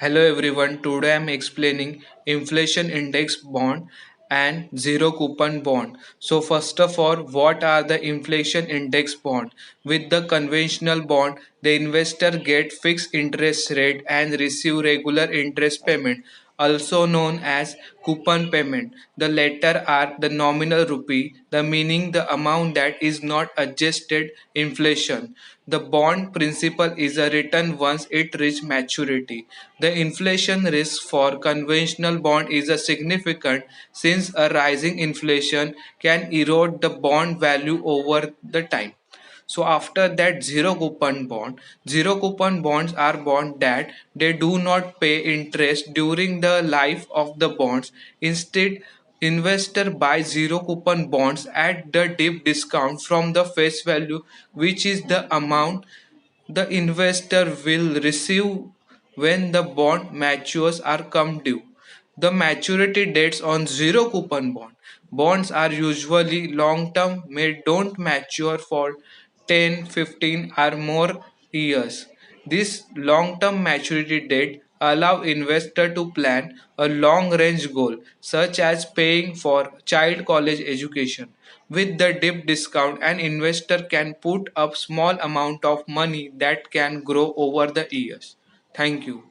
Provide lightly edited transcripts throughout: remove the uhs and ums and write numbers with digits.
Hello everyone, today I am explaining inflation index bond and zero coupon bond. So first of all, what are the inflation index bond? With the conventional bond, the investor get fixed interest rate and receive regular interest payment, also known as coupon payment. The latter are the nominal rupee, the meaning the amount that is not adjusted inflation. The bond principal is a return once it reaches maturity. The inflation risk for conventional bond is a significant since a rising inflation can erode the bond value over the time. So after that, zero coupon bonds are bonds that they do not pay interest during the life of the bonds. Instead, investor buy zero coupon bonds at the deep discount from the face value, which is the amount the investor will receive when the bond matures or come due. The maturity dates on zero coupon bonds are usually long term, may don't mature for 10, 15 or more years. This long term maturity date allow investor to plan a long range goal such as paying for child college education. With the deep discount, an investor can put up small amount of money that can grow over the years. Thank you.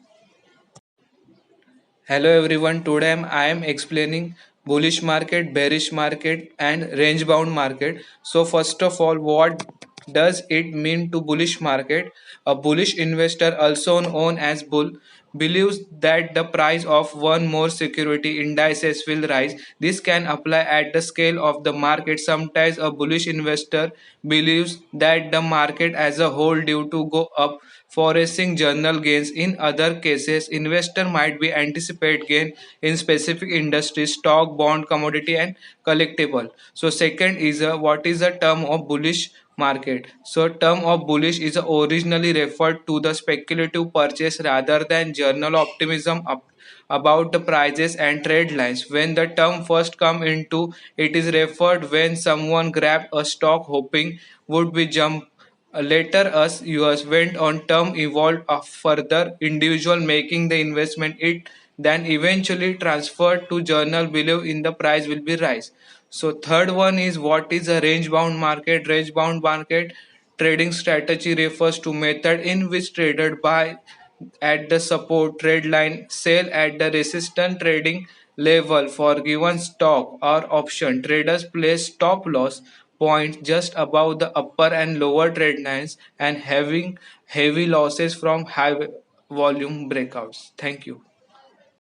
Hello everyone. Today I am explaining bullish market, bearish market, and range bound market. So first of all, what does it mean to bullish market? A bullish investor, also known as bull, believes that the price of one more security indices will rise. This can apply at the scale of the market. Sometimes a bullish investor believes that the market as a whole due to go up forcing journal gains. In other cases, investor might be anticipate gain in specific industries, stock, bond, commodity, and collectible. So second is what is the term of bullish market? So term of bullish is originally referred to the speculative purchase rather than journal optimism about the prices and trade lines. When the term first come into it is referred when someone grabbed a stock hoping would be jump. Later, as US went on term evolved a further individual making the investment it then eventually transferred to journal believe in the price will be rise. So third one is what is a range bound market? Range bound market trading strategy refers to method in which traded buy at the support trade line, sell at the resistance trading level for given stock or option. Traders place stop loss points just above the upper and lower trade lines and having heavy losses from high volume breakouts. Thank you.